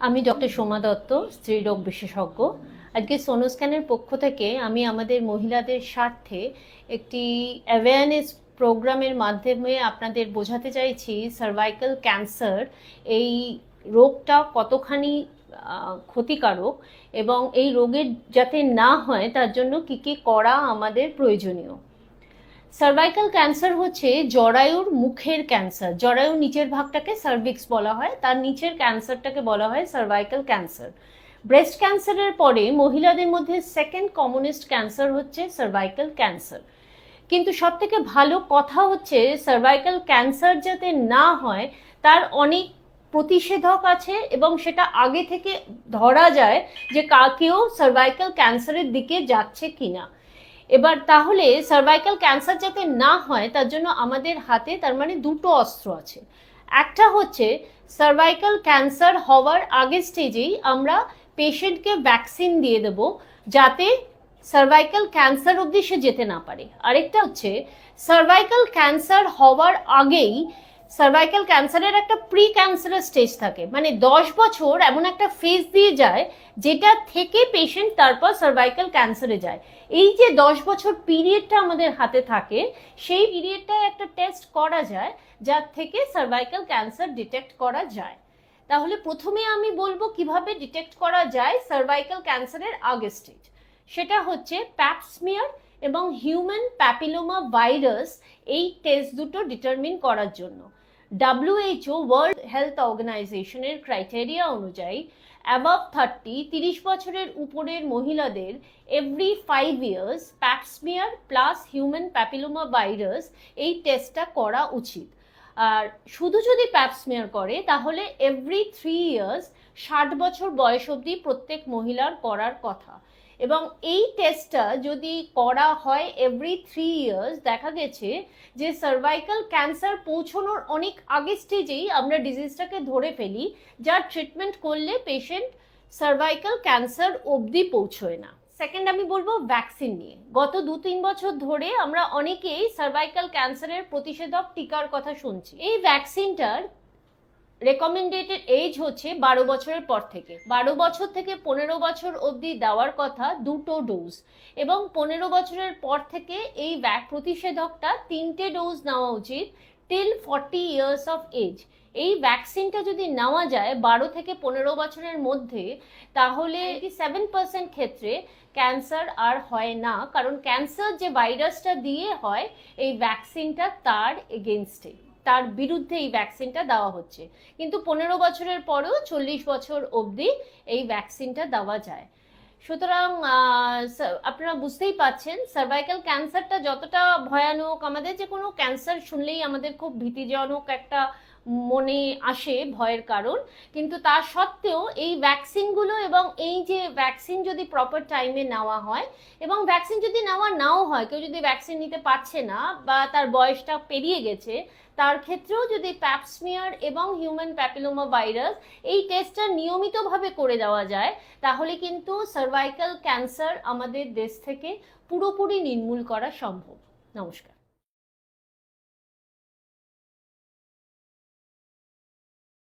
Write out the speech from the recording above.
আমি ডক্টর সোমা দত্ত, স্ত্রীরোগ বিশেষজ্ঞ। আজকে সোনোস্ক্যানের পক্ষ থেকে আমি আমাদের মহিলাদের স্বার্থে একটি অ্যাওয়ারনেস প্রোগ্রামের মাধ্যমে আপনাদের বোঝাতে চাইছি সার্ভাইকাল ক্যান্সার এই রোগটা কতখানি ক্ষতিকারক এবং এই রোগের যাতে না হয় তার জন্য কী কী করা আমাদের প্রয়োজনীয়। সার্ভাইকাল ক্যান্সার হচ্ছে জরায়ুর মুখের ক্যান্সার। জরায়ুর নিচের ভাগটাকে সার্ভিক্স বলা হয়, তার নিচের ক্যান্সারটাকে বলা হয় সার্ভাইকাল ক্যান্সার। ব্রেস্ট ক্যান্সারের পরে মহিলাদের মধ্যে সেকেন্ড কমনেস্ট ক্যান্সার হচ্ছে সার্ভাইকাল ক্যান্সার। কিন্তু সব থেকে ভালো কথা হচ্ছে সার্ভাইকাল ক্যান্সার যাতে না হয় তার অনেক প্রতিষেধক আছে এবং সেটা আগে থেকে ধরা যায় যে কেউ সার্ভাইকাল ক্যান্সারের দিকে যাচ্ছে কিনা। এবার তাহলে সার্ভাইকাল ক্যান্সার যাতে না হয় তার জন্য আমাদের হাতে তার মানে দুটো অস্ত্র আছে। একটা হচ্ছে সার্ভাইকাল ক্যান্সার হওয়ার আগের স্টেজেই আমরা পেশেন্টকে ভ্যাকসিন দিয়ে দেব যাতে সার্ভাইকাল ক্যান্সার অবধি সে যেতে না পারে। আরেকটা হচ্ছে সার্ভাইকাল ক্যান্সার হওয়ার আগেই সার্ভাইকাল ক্যান্সারের একটা প্রি ক্যান্সারাস স্টেজ থাকে, মানে 10 বছর এমন একটা ফেজ দিয়ে যায় যেটা থেকে পেশেন্ট তারপর সার্ভাইকাল ক্যান্সারে যায়। এই যে 10 বছর পিরিয়ডটা আমাদের হাতে থাকে সেই পিরিয়ডটায় একটা টেস্ট করা যায় যার থেকে সার্ভাইকাল ক্যান্সার ডিটেক্ট করা যায়। তাহলে প্রথমে আমি বলবো কিভাবে ডিটেক্ট করা যায় সার্ভাইকাল ক্যান্সারের আগের স্টেজ। সেটা হচ্ছে প্যাপ স্মিয়ার এবং হিউম্যান প্যাপিলোমা ভাইরাস, এই টেস্ট দুটো ডিটারমিন করার জন্য WHO ওয়ার্ল্ড হেলথ অর্গানাইজেশনের ক্রাইটেরিয়া অনুযায়ী অ্যাবাভ 30 বছরের উপরের মহিলাদের every 5 years pap smear plus human papilloma virus এই টেস্টটা করা উচিত। আর শুধু যদি প্যাপ স্মিয়ার করে তাহলে এভরি 3 ইয়ার্স 60 বছর বয়স অবধি প্রত্যেক মহিলার করার কথা। এবং এই টেস্টটা যদি করা হয় এভরি 3 ইয়ার্স দেখা গেছে যে সার্ভাইকাল ক্যান্সার পৌঁছানোর অনেক আগে স্টেজেই আমরা ডিজিজটাকে ধরে ফেলি, যার ট্রিটমেন্ট করলে পেশেন্ট সার্ভাইকাল ক্যান্সার অবধি পৌঁছয় না। সেকেন্ড আমি বলবো ভ্যাকসিন নিয়ে। গত 2-3 বছর ধরে আমরা অনেকেই সার্ভাইকাল ক্যান্সারের প্রতিষেধক টিকার কথা শুনছি। এই ভ্যাকসিনটার রেকমেন্ডেড এজ হচ্ছে 12 বছরের পর থেকে। 12 বছর থেকে 15 বছর অবধি দেওয়ার কথা দুটো ডোজ, এবং 15 বছরের পর থেকে এই প্রতিষেধকটা 3টে ডোজ নেওয়া উচিত টিল 40 ইয়ার্স অফ এজ। এই ভ্যাকসিনটা যদি নেওয়া যায় 12 থেকে 15 বছরের মধ্যে তাহলে 7% ক্ষেত্রে ক্যান্সার আর হয় না, কারণ ক্যান্সার যে ভাইরাসটা দিয়ে হয় এই ভ্যাকসিনটা তার এগেনস্টে, তার বিরুদ্ধে এই ভ্যাকসিনটা দেওয়া হচ্ছে। কিন্তু 15 বছরের পরেও 40 বছর অবধি এই ভ্যাকসিনটা দেওয়া যায়। সুতরাং আপনারা বুঝতেই পাচ্ছেন সার্ভাইকাল ক্যান্সারটা যতটা ভয়ানক, আমাদের যে কোনো ক্যান্সার শুনলেই আমাদের খুব ভীতিজনক একটা মনে আসে ভয়ের কারণ, কিন্তু তা সত্ত্বেও এই ভ্যাকসিনগুলো এবং এই যে ভ্যাকসিন যদি প্রপার টাইমে নেওয়া হয়, এবং ভ্যাকসিন যদি নেওয়া নাও হয়, কেউ যদি ভ্যাকসিন নিতে পারছে না বা তার বয়সটা পেরিয়ে গেছে, তার ক্ষেত্রেও যদি প্যাপ স্মিয়ার এবং হিউম্যান প্যাপিলোমা ভাইরাস এই টেস্টটা নিয়মিতভাবে করে দেওয়া যায় তাহলে কিন্তু সার্ভাইকাল ক্যান্সার আমাদের দেশ থেকে পুরোপুরি নির্মূল করা সম্ভব। নমস্কার।